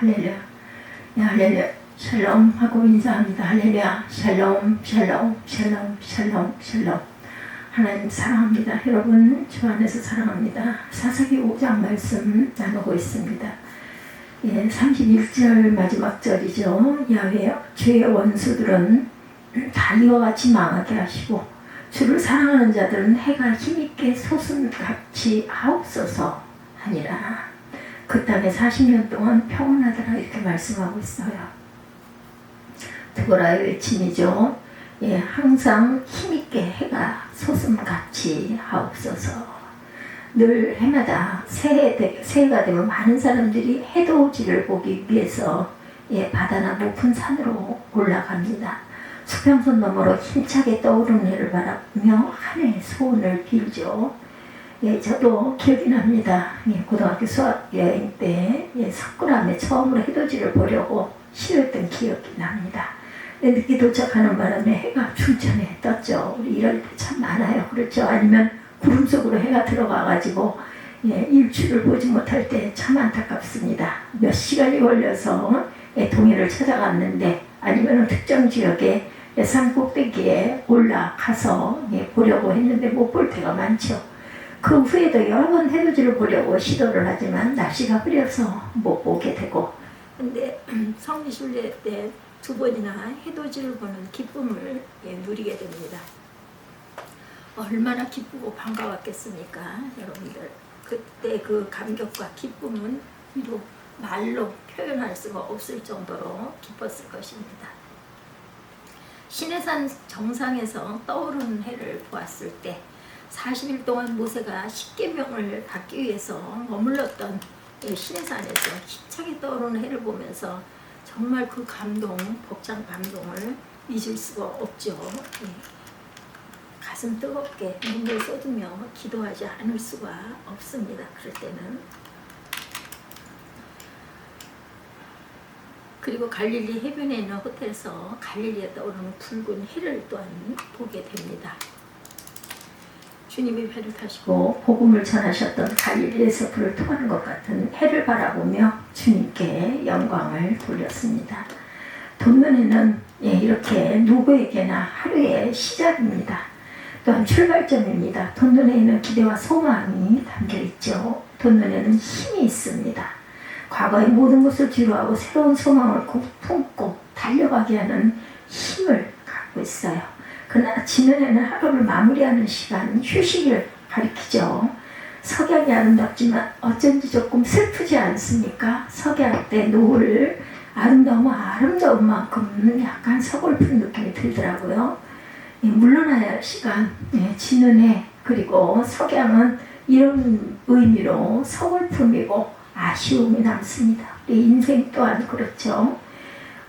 할렐루야. 네, 할렐루야. 샬롬 하고 인사합니다. 할렐루야. 샬롬, 샬롬, 샬롬, 샬롬, 샬롬. 하나님 사랑합니다. 여러분 주 안에서 사랑합니다. 사사기 5장 말씀 나누고 있습니다. 31절 마지막 절이죠. 야훼 주의 원수들은 다 이와 같이 망하게 하시고 주를 사랑하는 자들은 해가 힘있게 솟음같이 하옵소서 하니라. 그 땅에 40년 동안 평온하더라 이렇게 말씀하고 있어요. 드보라의 외침이죠. 항상 힘있게 해가 솟음같이 하옵소서. 늘 해마다 새해가 되면 많은 사람들이 해돋이를 보기 위해서 바다나 높은 산으로 올라갑니다. 수평선 너머로 힘차게 떠오르는 해를 바라보며 하늘의 소원을 빌죠. 저도 기억이 납니다. 고등학교 수학여행 때 석굴암에 처음으로 해돋이를 보려고 시도했던 기억이 납니다. 늦게 도착하는 바람에 해가 중천에 떴죠. 우리 이럴 때 참 많아요. 그렇죠? 아니면 구름 속으로 해가 들어가가지고 일출을 보지 못할 때 참 안타깝습니다. 몇 시간이 걸려서 동해를 찾아갔는데 아니면 특정 지역에 산 꼭대기에 올라가서 보려고 했는데 못 볼 때가 많죠. 그 후에도 여러 번 해돋이를 보려고 시도를 하지만 날씨가 흐려서 못 보게 되고, 근데 성리순례 때 2번이나 해돋이를 보는 기쁨을 누리게 됩니다. 얼마나 기쁘고 반가웠겠습니까, 여러분들. 그때 그 감격과 기쁨은 비록 말로 표현할 수가 없을 정도로 기뻤을 것입니다. 시내산 정상에서 떠오르는 해를 보았을 때 40일 동안 모세가 십계명을 받기 위해서 머물렀던 시내산에서 힘차게 떠오르는 해를 보면서 정말 그 감동, 벅찬 감동을 잊을 수가 없죠. 가슴 뜨겁게 눈물 쏟으며 기도하지 않을 수가 없습니다. 그럴 때는. 그리고 갈릴리 해변에 있는 호텔에서 갈릴리에 떠오르는 붉은 해를 또한 보게 됩니다. 주님이 배를 타시고 복음을 전하셨던 갈릴리에서 불을 토하는 것 같은 해를 바라보며 주님께 영광을 돌렸습니다. 돈눈에는 이렇게 누구에게나 하루의 시작입니다. 또한 출발점입니다. 돈눈에는 기대와 소망이 담겨있죠. 돈눈에는 힘이 있습니다. 과거의 모든 것을 뒤로하고 새로운 소망을 품고 달려가게 하는 힘을 갖고 있어요. 그러나 지면에는 하루를 마무리하는 시간, 휴식을 가리키죠. 석양이 아름답지만 어쩐지 조금 슬프지 않습니까? 석양 때 노을 아름다운 만큼 약간 서글픈 느낌이 들더라고요. 물러나야 할 시간, 지는 해, 그리고 석양은 이런 의미로 서글픔이고 아쉬움이 남습니다. 우리 인생 또한 그렇죠.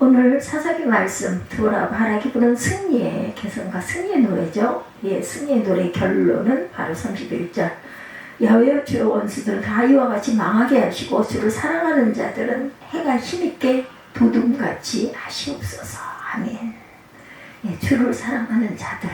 오늘 사사기 말씀 드보라 바라기 부른 승리의 개성과 승리의 노래죠. 승리의 노래의 결론은 바로 31절. 야훼 주의 원수들은 다 이와 같이 망하게 하시고 주를 사랑하는 자들은 해가 힘있게 도둠같이 하시옵소서. 아멘. 주를 사랑하는 자들,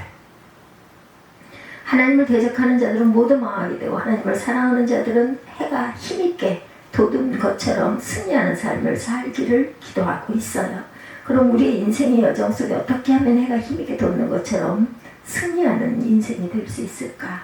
하나님을 대적하는 자들은 모두 망하게 되고 하나님을 사랑하는 자들은 해가 힘있게 돋은 것처럼 승리하는 삶을 살기를 기도하고 있어요. 그럼 우리의 인생의 여정 속에 어떻게 하면 해가 힘있게 돋는 것처럼 승리하는 인생이 될 수 있을까?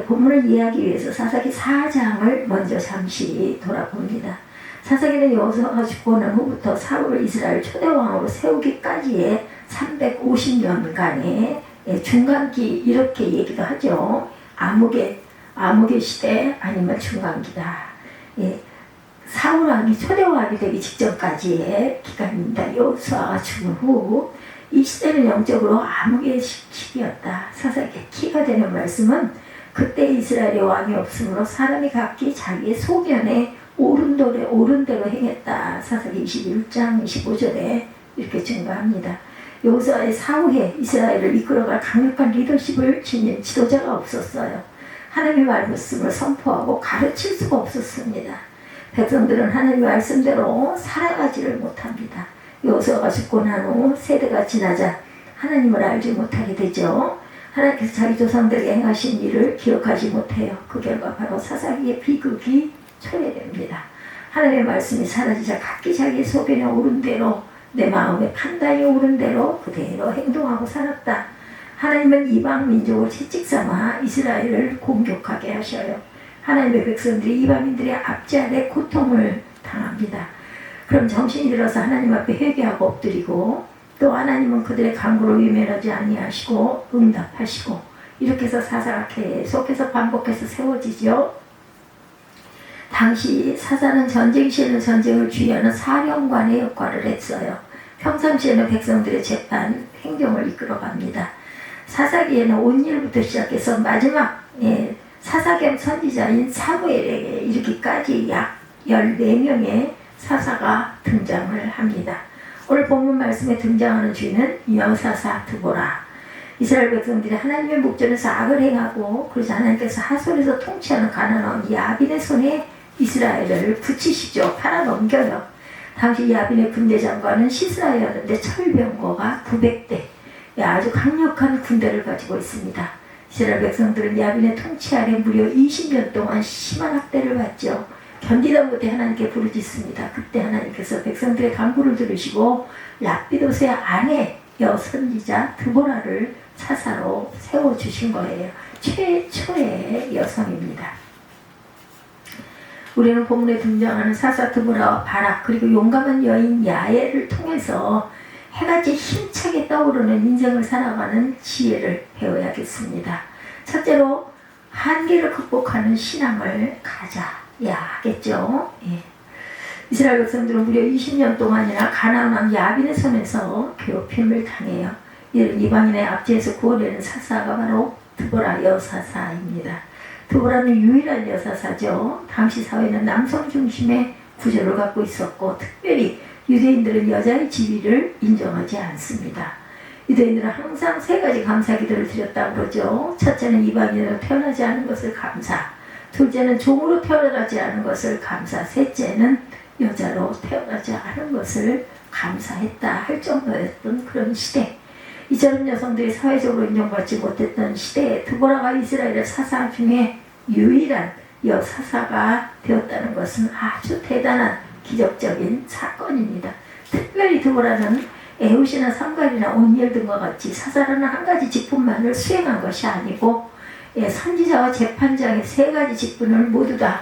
본문을 이해하기 위해서 사사기 4장을 먼저 잠시 돌아봅니다. 사사기는 여호수아가 죽고 난 후부터 사울을 이스라엘 초대왕으로 세우기까지의 350년간의 중간기 이렇게 얘기도 하죠. 암흑의 시대 아니면 중간기다. 사울왕이 초대왕이 되기 직전까지의 기간입니다. 여호수아가 죽은 후 이 시대는 영적으로 암흑의 시기였다. 사사기의 키가 되는 말씀은 그때 이스라엘의 왕이 없으므로 사람이 각기 자기의 소견에 옳은 대로 행했다. 사사기 21장 25절에 이렇게 증거합니다. 여호수아의 사후에 이스라엘을 이끌어갈 강력한 리더십을 지닌 지도자가 없었어요. 하나님의 말씀을 선포하고 가르칠 수가 없었습니다. 백성들은 하나님의 말씀대로 살아가지를 못합니다. 여호수아가 죽고 난 후 세대가 지나자 하나님을 알지 못하게 되죠. 하나님께서 자기 조상들에게 행하신 일을 기억하지 못해요. 그 결과 바로 사사기의 비극이 초래됩니다. 하나님의 말씀이 사라지자 각기 자기 소견에 오른 대로 내 마음에 판단이 오른 대로 그대로 행동하고 살았다. 하나님은 이방 민족을 채찍삼아 이스라엘을 공격하게 하셔요. 하나님의 백성들이 이방인들의 압제 아래 고통을 당합니다. 그럼 정신이 들어서 하나님 앞에 회개하고 엎드리고 또 하나님은 그들의 간구를 외면하지 아니하시고 응답하시고 이렇게 해서 사사가 계속해서 반복해서 세워지죠. 당시 사사는 전쟁 시에는 전쟁을 주의하는 사령관의 역할을 했어요. 평상시에는 백성들의 재판, 행정을 이끌어갑니다. 사사기에는 온 일부터 시작해서 마지막 사사 겸 선지자인 사무엘에게 이르기까지 약 14명의 사사가 등장을 합니다. 오늘 본문 말씀에 등장하는 주인은 여사사 드보라. 이스라엘 백성들이 하나님의 목전에서 악을 행하고 그래서 하나님께서 하솔에서 통치하는 가나안 야빈의 손에 이스라엘을 붙이시죠. 팔아넘겨요. 당시 야빈의 군대 장관은 시스라였는데 철병거가 900대, 아주 강력한 군대를 가지고 있습니다. 이스라엘 백성들은 야빈의 통치 아래 무려 20년 동안 심한 학대를 받죠. 견디다 못해 하나님께 부르짖습니다. 그때 하나님께서 백성들의 간구를 들으시고 랍비도스의 아내 여선지자 드보라를 사사로 세워주신 거예요. 최초의 여성입니다. 우리는 본문에 등장하는 사사 드보라와 바락 그리고 용감한 여인 야엘을 통해서 해같이 힘차게 떠오르는 인생을 살아가는 지혜를 배워야겠습니다. 첫째로 한계를 극복하는 신앙을 가져야 하겠죠. 이스라엘 백성들은 무려 20년 동안이나 가나안 왕 야빈의 손에서 괴롭힘을 당해요. 이를 이방인의 압제에서 구원하는 사사가 바로 드보라 여사사입니다. 드보라는 유일한 여사사죠. 당시 사회는 남성 중심의 구조를 갖고 있었고 특별히 유대인들은 여자의 지위를 인정하지 않습니다. 유대인들은 항상 세 가지 감사기도를 드렸다고 그러죠. 첫째는 이방인으로 태어나지 않은 것을 감사, 둘째는 종으로 태어나지 않은 것을 감사, 셋째는 여자로 태어나지 않은 것을 감사했다 할 정도였던 그런 시대. 이처럼 여성들이 사회적으로 인정받지 못했던 시대에 드보라가 이스라엘의 사사 중에 유일한 여사사가 되었다는 것은 아주 대단한 기적적인 사건입니다. 특별히 드보라는 에훗이나 삼갈이나 온니엘 등과 같이 사사라는 한 가지 직분만을 수행한 것이 아니고 선지자와 재판장의 세 가지 직분을 모두 다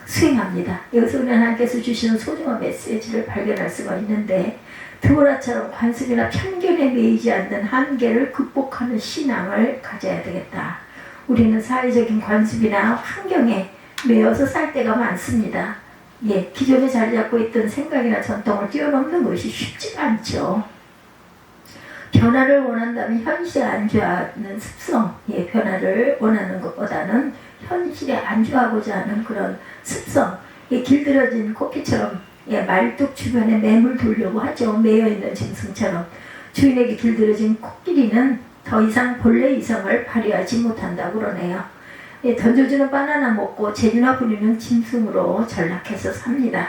수행합니다. 여기서 우리 하나님께서 주시는 소중한 메시지를 발견할 수가 있는데 드보라처럼 관습이나 편견에 매이지 않는 한계를 극복하는 신앙을 가져야 되겠다. 우리는 사회적인 관습이나 환경에 매여서 살 때가 많습니다. 기존에 자리 잡고 있던 생각이나 전통을 뛰어넘는 것이 쉽지가 않죠. 변화를 원한다면 현실에 안주하는 습성, 변화를 원하는 것보다는 현실에 안주하고자 하는 그런 습성, 길들여진 코끼처럼 말뚝 주변에 매물 돌려고 하죠. 매여있는 짐승처럼. 주인에게 길들여진 코끼리는 더 이상 본래 이성을 발휘하지 못한다고 그러네요. 던져주는 바나나 먹고 재주나 부리는 짐승으로 전락해서 삽니다.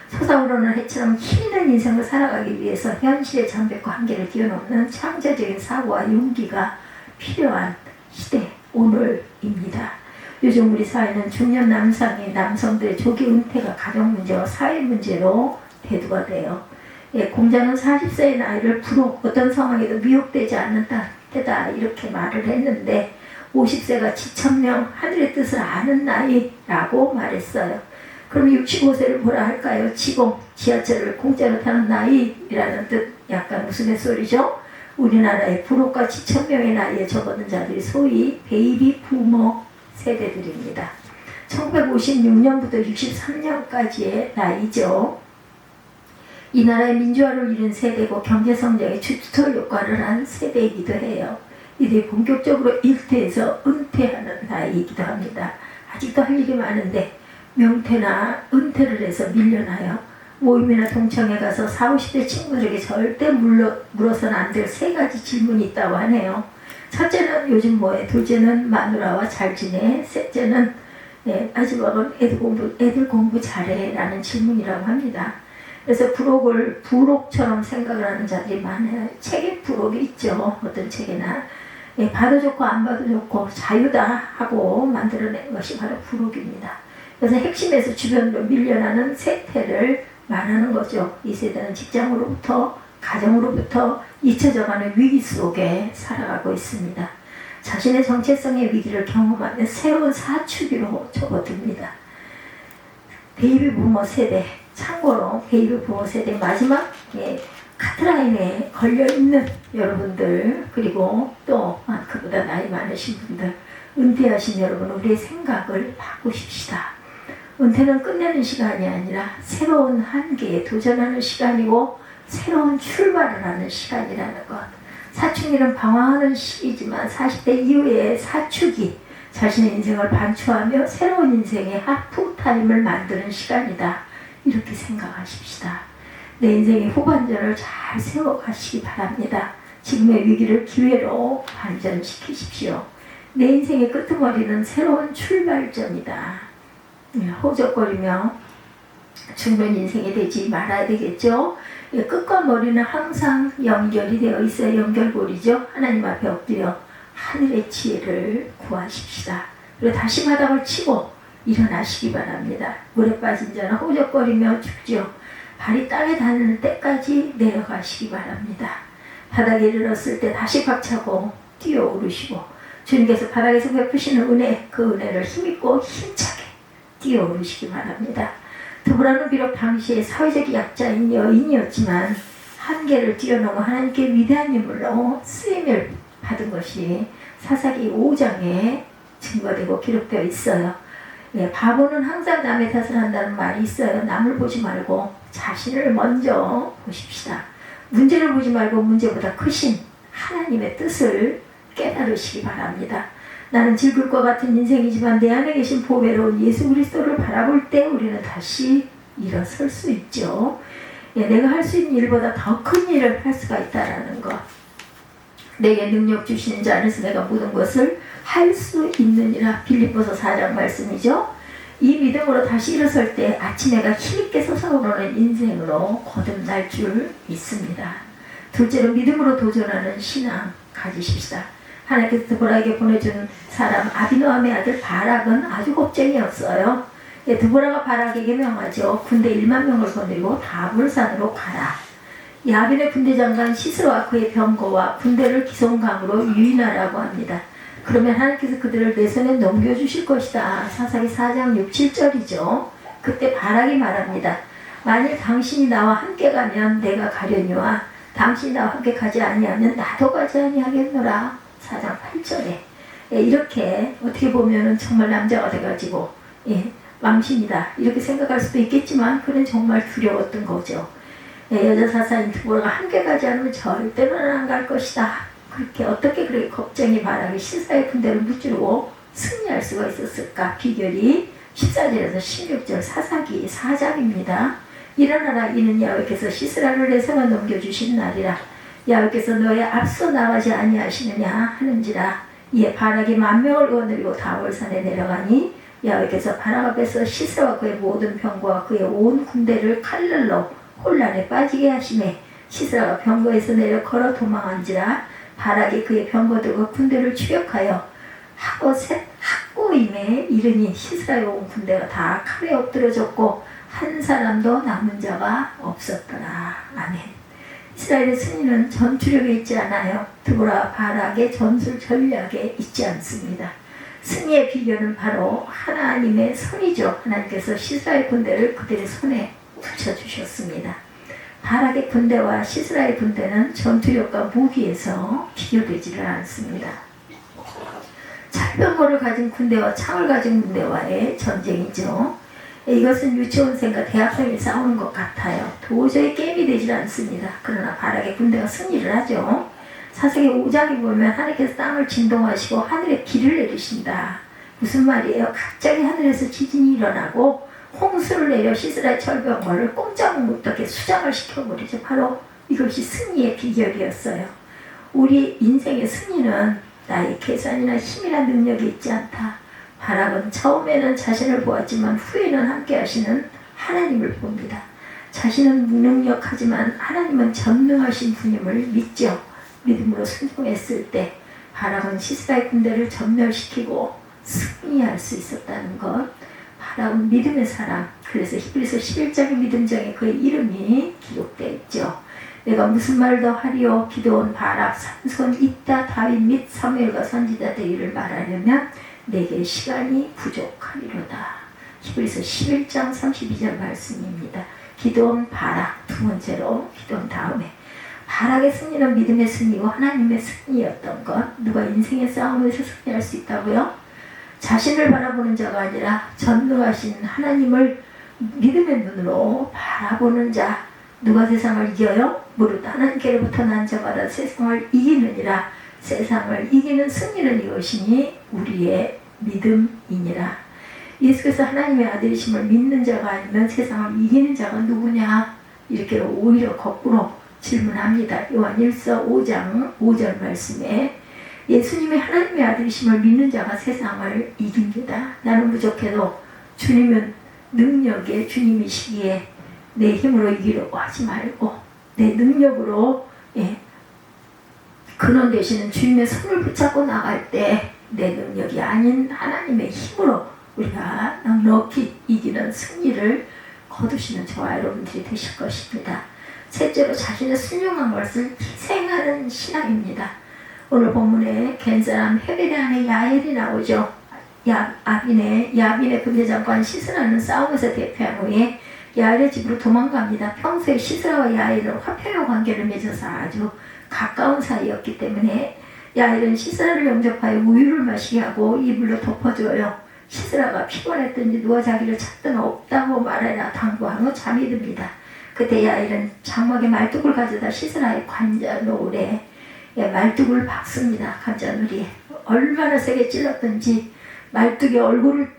솟아오르는 해처럼 힘있는 인생을 살아가기 위해서 현실의 장벽과 한계를 뛰어넘는 창조적인 사고와 용기가 필요한 시대, 오늘입니다. 요즘 우리 사회는 중년 남성의 남성들의 조기 은퇴가 가정 문제와 사회 문제로 대두가 돼요. 공자는 40세의 나이를 부록 어떤 상황에도 미혹되지 않는 때다 이렇게 말을 했는데 50세가 지천명 하늘의 뜻을 아는 나이라고 말했어요. 그럼 65세를 뭐라 할까요? 지공, 지하철을 공짜로 타는 나이라는 뜻, 약간 우스갯소리죠. 우리나라의 부록과 지천명의 나이에 접어든 자들이 소위 베이비 부모 세대들입니다. 1956년부터 63년까지의 나이죠. 이 나라의 민주화를 이룬 세대고 경제성장의 주투 역할을 한 세대이기도 해요. 이들이 본격적으로 일터에서 은퇴하는 나이이기도 합니다. 아직도 할 일이 많은데 명퇴나 은퇴를 해서 밀려나요. 모임이나 동창회 가서 40, 50대 친구들에게 절대 물어서는 안 될 세 가지 질문이 있다고 하네요. 첫째는 요즘 뭐해? 둘째는 마누라와 잘 지내? 셋째는 마지막은 애들 공부 잘해? 라는 질문이라고 합니다. 그래서 부록을 부록처럼 생각을 하는 자들이 많아요. 책에 부록이 있죠. 어떤 책에나. 봐도 좋고 안 봐도 좋고 자유다 하고 만들어낸 것이 바로 부록입니다. 그래서 핵심에서 주변으로 밀려나는 세태를 말하는 거죠. 이 세대는 직장으로부터, 가정으로부터 잊혀져가는 위기 속에 살아가고 있습니다. 자신의 정체성의 위기를 경험하며 새로운 사춘기로 접어듭니다. 베이비 부모 세대, 참고로 베이비 부모 세대 마지막 카트라인에 걸려있는 여러분들, 그리고 또 그보다 나이 많으신 분들, 은퇴하신 여러분, 우리의 생각을 바꾸십시다. 은퇴는 끝내는 시간이 아니라 새로운 한계에 도전하는 시간이고 새로운 출발을 하는 시간이라는 것. 사춘기는 방황하는 시기지만 40대 이후의 사춘기, 자신의 인생을 반추하며 새로운 인생의 하프타임을 만드는 시간이다. 이렇게 생각하십시다. 내 인생의 후반전을 잘 세워가시기 바랍니다. 지금의 위기를 기회로 반전시키십시오. 내 인생의 끄트머리는 새로운 출발점이다. 호적거리며 죽는 인생이 되지 말아야 되겠죠. 끝과 머리는 항상 연결이 되어 있어야 연결고리죠. 하나님 앞에 엎드려 하늘의 지혜를 구하십시다. 그리고 다시 바닥을 치고 일어나시기 바랍니다. 물에 빠진 자는 호적거리며 죽죠. 발이 땅에 닿는 때까지 내려가시기 바랍니다. 바닥에 이르렀을 때 다시 박차고 뛰어오르시고 주님께서 바닥에서 베푸시는 은혜, 그 은혜를 힘있고 힘차게 뛰어오르시기 바랍니다. 드보라는 비록 당시에 사회적 약자인 여인이었지만 한계를 뛰어넘어 하나님께 위대한 인물로 쓰임을 받은 것이 사사기 5장에 증거되고 기록되어 있어요. 바보는 항상 남의 탓을 한다는 말이 있어요. 남을 보지 말고 자신을 먼저 보십시다. 문제를 보지 말고 문제보다 크신 하나님의 뜻을 깨달으시기 바랍니다. 나는 질굴 것 같은 인생이지만 내 안에 계신 보배로운 예수 그리스도를 바라볼 때 우리는 다시 일어설 수 있죠. 내가 할 수 있는 일보다 더 큰 일을 할 수가 있다는 것. 내게 능력 주시는 자 안에서 내가 모든 것을 할 수 있느니라. 빌립보서 4장 말씀이죠. 이 믿음으로 다시 일어설 때 아침해가 힘있게 솟아오르는 인생으로 거듭날 줄 믿습니다. 둘째로 믿음으로 도전하는 신앙 가지십시다. 하나님께서 드보라에게 보내준 사람 아비노함의 아들 바락은 아주 겁쟁이였어요. 드보라가 바락에게 명하죠. 군대 1만 명을 보내고 다불산으로 가라. 야빈의 군대 장관 시스라와 그의 병거와 군대를 기송강으로 유인하라고 합니다. 그러면 하나님께서 그들을 내 손에 넘겨주실 것이다. 사사기 4장 6, 7절이죠. 그때 바락이 말합니다. 만일 당신이 나와 함께 가면 내가 가려니와 당신이 나와 함께 가지 아니하면 나도 가지 아니하겠노라. 4장 8절에 이렇게 어떻게 보면 정말 남자가 돼가지고 망신이다 이렇게 생각할 수도 있겠지만 그는 정말 두려웠던 거죠. 여자 사사인 드보라가 함께 가지 않으면 절대로는 안 갈 것이다. 그렇게 어떻게 그렇게 겁쟁이 바락이 시사의 군대를 무찌르고 승리할 수가 있었을까? 비결이 14절에서 16절 사사기 4장입니다. 일어나라 이는 야훼께서 시스라를 내 손에 넘겨주신 날이라. 야훼께서 너의 앞서 나가지 아니하시느냐 하는지라. 이에 바락이 10,000명을 거느리고 다볼산에 내려가니 야훼께서 바락 앞에서 시스라와 그의 모든 병거와 그의 온 군대를 칼날로 혼란에 빠지게 하시매 시스라가 병거에서 내려 걸어 도망한지라. 바락이 그의 병거들과 군대를 추격하여 하고셋 학고임에 이르니 시스라에 온 군대가 다 칼에 엎드려졌고 한 사람도 남은 자가 없었더라. 아멘. 이스라엘의 승리는 전투력에 있지 않아요. 드보라 바락의 전술 전략에 있지 않습니다. 승리의 비결은 바로 하나님의 손이죠. 하나님께서 시스라의 군대를 그들의 손에 붙여주셨습니다. 바락의 군대와 시스라의 군대는 전투력과 무기에서 비교되지를 않습니다. 철병거를 가진 군대와 창을 가진 군대와의 전쟁이죠. 이것은 유치원생과 대학생이 싸우는 것 같아요. 도저히 게임이 되질 않습니다. 그러나 바락의 군대가 승리를 하죠. 사사기 5장에 보면 하나님께서 땅을 진동하시고 하늘에 비를 내리신다. 무슨 말이에요? 갑자기 하늘에서 지진이 일어나고 홍수를 내려 시스라의 철병거를 꼼짝 못하게 수장을 시켜버리죠. 바로 이것이 승리의 비결이었어요. 우리 인생의 승리는 나의 계산이나 힘이나 능력이 있지 않다. 바락은 처음에는 자신을 보았지만 후에는 함께 하시는 하나님을 봅니다. 자신은 무능력하지만 하나님은 전능하신 분임을 믿죠. 믿음으로 순종했을 때 바락은 시스라의 군대를 전멸시키고 승리할 수 있었다는 것. 바라온 믿음의 사람. 그래서 히브리서 11장의 믿음장에 그의 이름이 기록되어 있죠. 내가 무슨 말을 더 하리요? 기드온, 바락, 삼손, 입다, 다윗 및 사무엘과 선지자들 이를 말하려면 내게 시간이 부족하리로다. 히브리서 11장 32절 말씀입니다. 기드온, 바락, 두 번째로 기드온 다음에 바락의 승리는 믿음의 승리고 하나님의 승리였던 것. 누가 인생의 싸움에서 승리할 수 있다고요? 자신을 바라보는 자가 아니라 전능하신 하나님을 믿음의 눈으로 바라보는 자. 누가 세상을 이겨요? 무릇 하나님께로부터 난 자마다 세상을 이기느니라. 세상을 이기는 승리는 이것이니 우리의 믿음이니라. 예수께서 하나님의 아들이심을 믿는 자가 아니면 세상을 이기는 자가 누구냐? 이렇게 오히려 거꾸로 질문합니다. 요한 1서 5장 5절 말씀에 예수님이 하나님의 아들이심을 믿는 자가 세상을 이깁니다. 나는 부족해도 주님은 능력에 주님이시기에 내 힘으로 이기려고 하지 말고 내 능력으로 근원 되시는 주님의 손을 붙잡고 나갈 때 내 능력이 아닌 하나님의 힘으로 우리가 넉넉히 이기는 승리를 거두시는 저와 여러분들이 되실 것입니다. 셋째로 자신의 순종한 것을 희생하는 신앙입니다. 오늘 본문에 겐사람 헤벨의 아내 야엘이 나오죠. 야빈의 군대장관 시스라는 싸움에서 대패한 후에 야엘의 집으로 도망갑니다. 평소에 시스라와 야엘은 화평의 관계를 맺어서 아주 가까운 사이였기 때문에 야엘은 시스라를 영접하여 우유를 마시게 하고 이불로 덮어줘요. 시스라가 피곤했든지 누가 자기를 찾든 없다고 말해라 당부한 후 잠이 듭니다. 그때 야엘은 장막에 말뚝을 가져다 시스라의 관자놀에 말뚝을 박습니다. 관자놀이에 얼마나 세게 찔렀든지 말뚝이 얼굴을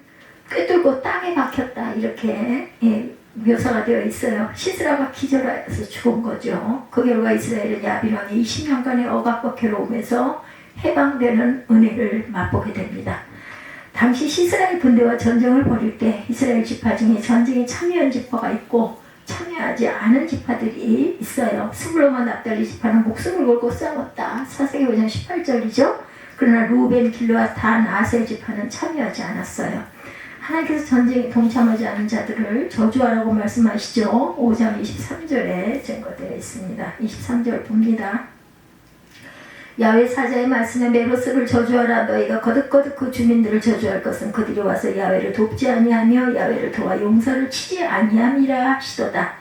꿰뚫고 땅에 박혔다 이렇게 묘사가 되어 있어요. 시스라가 기절하여서 죽은 거죠. 그 결과 이스라엘은 야빈 왕이 20년간의 억압과 괴로움에서 해방되는 은혜를 맛보게 됩니다. 당시 시스라의 군대와 전쟁을 벌일 때 이스라엘 지파 중에 전쟁에 참여한 지파가 있고 참여하지 않은 지파들이 있어요. 스불론과 납달리 지파는 목숨을 걸고 싸웠다. 사사기 5장 18절이죠. 그러나 루벤, 길르앗, 단, 아셀 지파는 참여하지 않았어요. 하나님께서 전쟁에 동참하지 않은 자들을 저주하라고 말씀하시죠. 5장 23절에 증거되어 있습니다. 23절 봅니다. 야훼 사자의 말씀에 메로스를 저주하라. 너희가 거듭거듭 그 주민들을 저주할 것은 그들이 와서 야훼를 돕지 아니하며 야훼를 도와 용서를 치지 아니함이라 하시도다.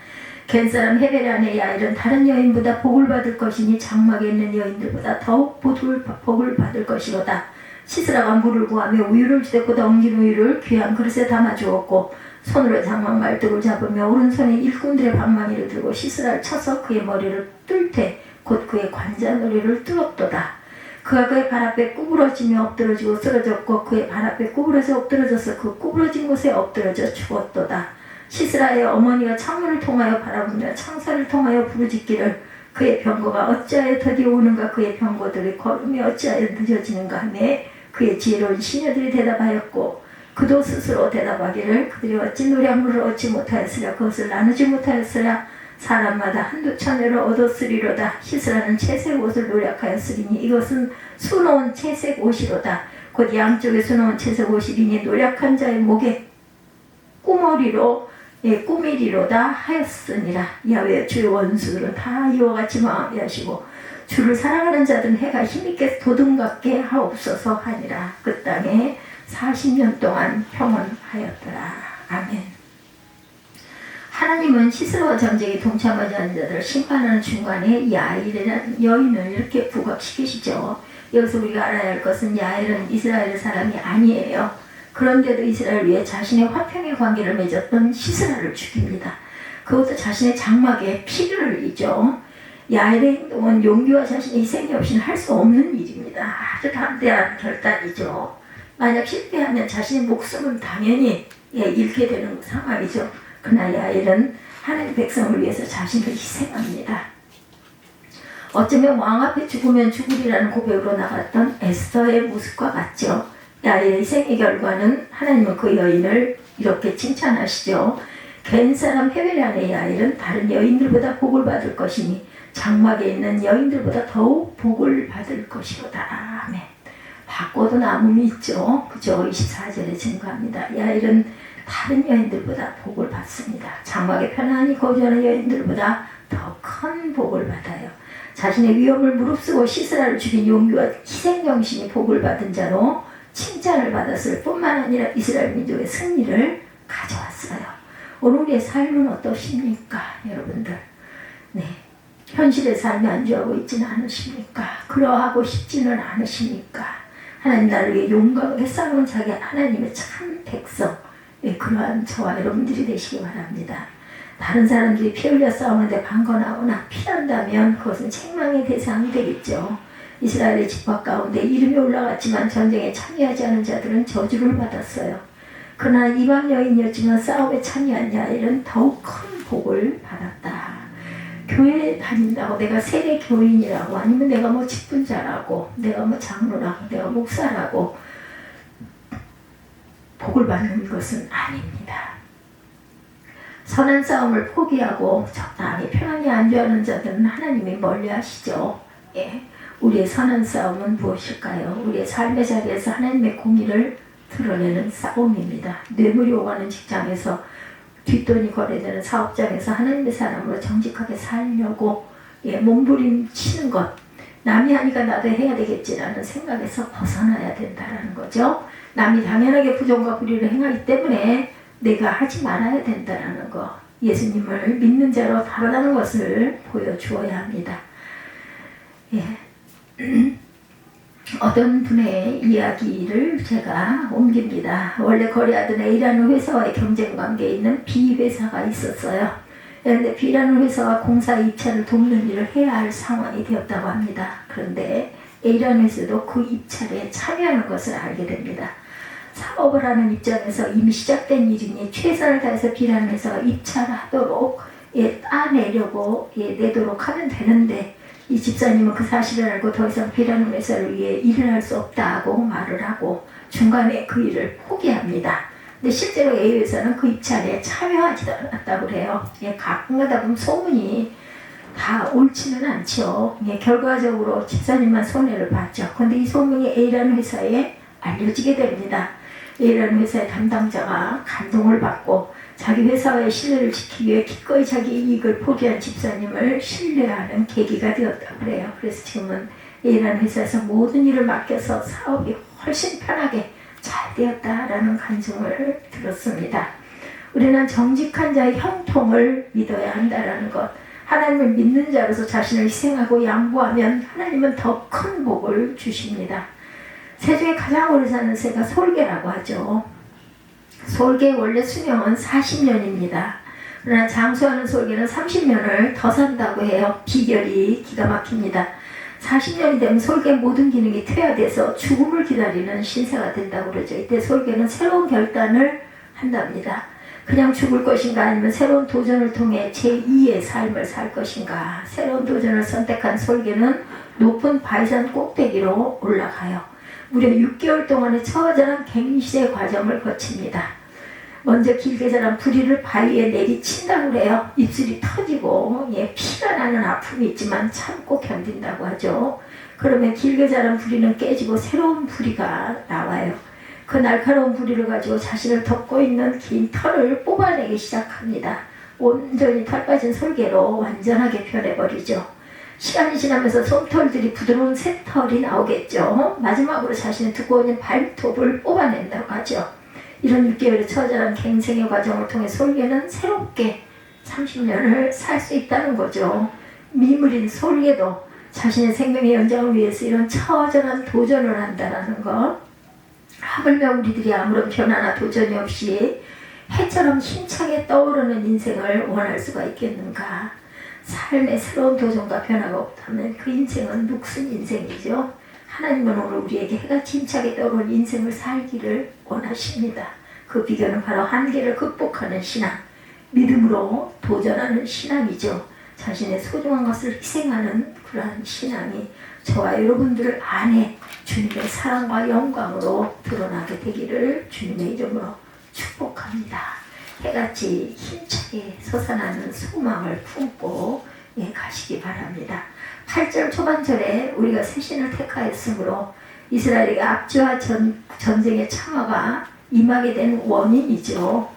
겐사람 헤벨 아내 야엘은 다른 여인보다 복을 받을 것이니 장막에 있는 여인들보다 더욱 복을 받을 것이로다. 시스라가 물을 구하며 우유를 주었고 엉긴 우유를 귀한 그릇에 담아 주었고 손으로 장막 말뚝을 잡으며 오른손에 일꾼들의 방망이를 들고 시스라를 쳐서 그의 머리를 뚫되 곧 그의 관자놀이를 뚫었도다. 그가 그의 발 앞에 구부러지며 엎드러지고 쓰러졌고 그의 발 앞에 구부러져 엎드러져서 그 구부러진 곳에 엎드러져 죽었도다. 시스라의 어머니가 창문을 통하여 바라보며 창살을 통하여 부르짖기를 그의 병거가 어찌하여 더디 오는가 그의 병거들의 걸음이 어찌하여 늦어지는가 하며 그의 지혜로운 시녀들이 대답하였고 그도 스스로 대답하기를 그들이 어찌 노량물을 얻지 못하였으랴 그것을 나누지 못하였으랴 사람마다 한두 천회를 얻었으리로다. 시스라는 채색 옷을 노력하였으리니 이것은 수놓은 채색 옷이로다. 곧 양쪽에 수놓은 채색 옷이리니 노력한 자의 목에 꾸머리로 꾸미리로다 하였으니라. 야훼 주의 원수들은 다 이와 같이 망하게 하시고 주를 사랑하는 자들은 해가 힘있게 도둑같게 하옵소서 하니라. 그 땅에 40년 동안 평온하였더라. 아멘. 하나님은 시스라와 전쟁에 동참하지 않은 자들을 심판하는 중간에 야엘이라는 여인을 이렇게 부각시키시죠. 여기서 우리가 알아야 할 것은 야엘은 이스라엘의 사람이 아니에요. 그런데도 이스라엘을 위해 자신의 화평의 관계를 맺었던 시스라를 죽입니다. 그것도 자신의 장막에 피를 흘리죠. 야엘의 행동은 용기와 자신의 희생이 없이는 할 수 없는 일입니다. 아주 담대한 결단이죠. 만약 실패하면 자신의 목숨은 당연히 잃게 되는 상황이죠. 그러나 야엘은 하나님 백성을 위해서 자신을 희생합니다. 어쩌면 왕 앞에 죽으면 죽으리라는 고백으로 나갔던 에스더의 모습과 같죠. 야엘의 희생의 결과는 하나님은 그 여인을 이렇게 칭찬하시죠. 겐 사람 헤벨 아내 야엘은 다른 여인들보다 복을 받을 것이니 장막에 있는 여인들보다 더욱 복을 받을 것이로다. 아멘. 바꿔도 남음이 있죠. 그죠? 24절에 증거합니다. 야엘은 다른 여인들보다 복을 받습니다. 장막에 편안히 거주하는 여인들보다 더 큰 복을 받아요. 자신의 위험을 무릅쓰고 시스라를 죽인 용기와 희생정신이 복을 받은 자로 칭찬을 받았을 뿐만 아니라 이스라엘 민족의 승리를 가져왔어요. 오늘 우리의 삶은 어떠십니까? 여러분들, 네, 현실의 삶에 안주하고 있지는 않으십니까? 그러하고 싶지는 않으십니까? 하나님 나를 위해 용감하게 싸우는 자기 하나님의 참 백성, 네, 그러한 저와 여러분들이 되시기 바랍니다. 다른 사람들이 피 흘려 싸우는데 방관하거나 피한다면 그것은 책망의 대상이 되겠죠. 이스라엘의 집합 가운데 이름이 올라갔지만 전쟁에 참여하지 않은 자들은 저주를 받았어요. 그러나 이방 여인이었지만 싸움에 참여한 자들은 더욱 큰 복을 받았다. 교회에 다닌다고 내가 세례 교인이라고 아니면 내가 뭐 직분자라고 내가 뭐 장로라고 내가 목사라고 복을 받는 것은 아닙니다. 선한 싸움을 포기하고 적당히 편안히 안주하는 자들은 하나님이 멀리하시죠. 예. 우리의 선한 싸움은 무엇일까요? 우리의 삶의 자리에서 하나님의 공의를 드러내는 싸움입니다. 뇌물이 오가는 직장에서 뒷돈이 거래되는 사업장에서 하나님의 사람으로 정직하게 살려고 몸부림치는 것, 남이 하니까 나도 해야 되겠지라는 생각에서 벗어나야 된다는 거죠. 남이 당연하게 부정과 불의를 행하기 때문에 내가 하지 말아야 된다는 거, 예수님을 믿는 자로 다르다는 것을 보여주어야 합니다. 예. 어떤 분의 이야기를 제가 옮깁니다. 원래 거래하던 A라는 회사와의 경쟁 관계에 있는 B 회사가 있었어요. 그런데 B라는 회사와 공사 입찰을 돕는 일을 해야 할 상황이 되었다고 합니다. 그런데 A라는 회사도 그 입찰에 참여하는 것을 알게 됩니다. 사업을 하는 입장에서 이미 시작된 일이니 최선을 다해서 B라는 회사가 입찰하도록 따내려고 내도록 하면 되는데 이 집사님은 그 사실을 알고 더 이상 B라는 회사를 위해 일을 할 수 없다고 말을 하고 중간에 그 일을 포기합니다. 근데 실제로 A 회사는 그 입찰에 참여하지도 않았다고 그래요. 가끔가다 보면 소문이 다 옳지는 않죠. 결과적으로 집사님만 손해를 봤죠. 그런데 이 소문이 A라는 회사에 알려지게 됩니다. A라는 회사의 담당자가 감동을 받고 자기 회사의 신뢰를 지키기 위해 기꺼이 자기 이익을 포기한 집사님을 신뢰하는 계기가 되었다고 그래요. 그래서 지금은 A라는 회사에서 모든 일을 맡겨서 사업이 훨씬 편하게 잘 되었다라는 간증을 들었습니다. 우리는 정직한 자의 형통을 믿어야 한다는 것, 하나님을 믿는 자로서 자신을 희생하고 양보하면 하나님은 더 큰 복을 주십니다. 세중에 가장 오래 사는 새가 솔개라고 하죠. 솔개의 원래 수명은 40년입니다. 그러나 장수하는 솔개는 30년을 더 산다고 해요. 비결이 기가 막힙니다. 40년이 되면 솔개의 모든 기능이 퇴화돼서 죽음을 기다리는 신세가 된다고 그러죠. 이때 솔개는 새로운 결단을 한답니다. 그냥 죽을 것인가 아니면 새로운 도전을 통해 제2의 삶을 살 것인가. 새로운 도전을 선택한 솔개는 높은 바위산 꼭대기로 올라가요. 무려 6개월 동안의 처절한 갱신의 과정을 거칩니다. 먼저 길게 자란 부리를 바위에 내리친다고 그래요. 입술이 터지고 피가 나는 아픔이 있지만 참고 견딘다고 하죠. 그러면 길게 자란 부리는 깨지고 새로운 부리가 나와요. 그 날카로운 부리를 가지고 자신을 덮고 있는 긴 털을 뽑아내기 시작합니다. 온전히 털 빠진 솔개로 완전하게 변해버리죠. 시간이 지나면서 솜털들이 부드러운 새털이 나오겠죠. 마지막으로 자신의 두꺼운 발톱을 뽑아낸다고 하죠. 이런 6개월의 처절한 갱생의 과정을 통해 솔개는 새롭게 30년을 살 수 있다는 거죠. 미물인 솔개도 자신의 생명의 연장을 위해서 이런 처절한 도전을 한다는 것. 하물며 우리들이 아무런 변화나 도전이 없이 해처럼 힘차게 떠오르는 인생을 원할 수가 있겠는가. 삶의 새로운 도전과 변화가 없다면 그 인생은 녹슨 인생이죠. 하나님은 오늘 우리에게 해같이 힘차게 떠오르는 인생을 살기를 원하십니다. 그 비결은 바로 한계를 극복하는 신앙, 믿음으로 도전하는 신앙이죠. 자신의 소중한 것을 희생하는 그러한 신앙이 저와 여러분들 안에 주님의 사랑과 영광으로 드러나게 되기를 주님의 이름으로 축복합니다. 해같이 힘차게 솟아나는 소망을 품고 가시기 바랍니다. 8절 초반절에 우리가 새 신을 택하였으므로 이스라엘에게 압주와 전쟁의 참화가 임하게 된 원인이죠.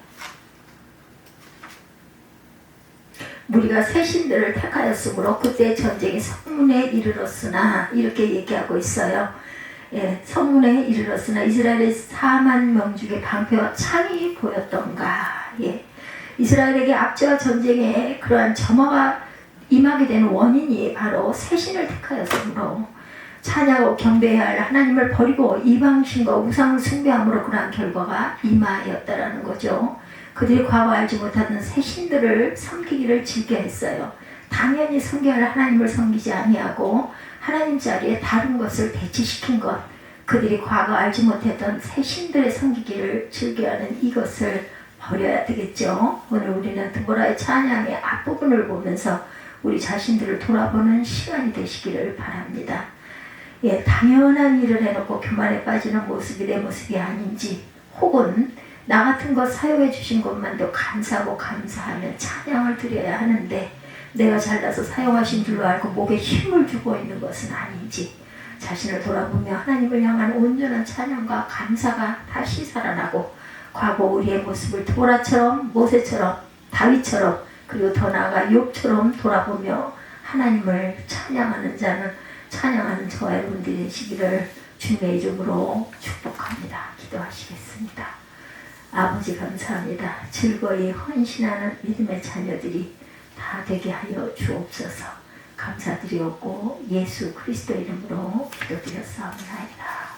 무리가 새 신들을 택하였으므로 그때 전쟁이 성문에 이르렀으나 이렇게 얘기하고 있어요. 예, 성문에 이르렀으나 이스라엘의 4만 명 중에 방패와 창이 보였던가. 예, 이스라엘에게 압제와 전쟁에 그러한 점화가 임하게 된 원인이 바로 새 신을 택하였으므로 찬양하고 경배해야 할 하나님을 버리고 이방신과 우상을 숭배함으로 그러한 결과가 임하였다라는 거죠. 그들이 과거 알지 못하던 새 신들을 섬기기를 즐겨했어요. 당연히 섬겨야 할 하나님을 섬기지 아니하고 하나님 자리에 다른 것을 대치시킨 것, 그들이 과거 알지 못했던 새 신들의 섬기기를 즐겨하는 이것을 버려야 되겠죠. 오늘 우리는 드보라의 찬양의 앞부분을 보면서 우리 자신들을 돌아보는 시간이 되시기를 바랍니다. 예, 당연한 일을 해놓고 교만에 빠지는 모습이 내 모습이 아닌지, 혹은 나 같은 것 사용해 주신 것만도 감사하고 감사하며 찬양을 드려야 하는데 내가 잘나서 사용하신 줄로 알고 목에 힘을 주고 있는 것은 아닌지 자신을 돌아보며 하나님을 향한 온전한 찬양과 감사가 다시 살아나고 과거 우리의 모습을 도라처럼, 모세처럼, 다윗처럼, 그리고 더 나아가 욥처럼 돌아보며 하나님을 찬양하는 자는, 찬양하는 저와 여러분들이 되시기를 주님의 이름으로 축복합니다. 기도하시겠습니다. 아버지 감사합니다. 즐거이 헌신하는 믿음의 자녀들이 다 되게 하여 주옵소서. 감사드리옵고 예수 그리스도 이름으로 기도드렸사옵나이다.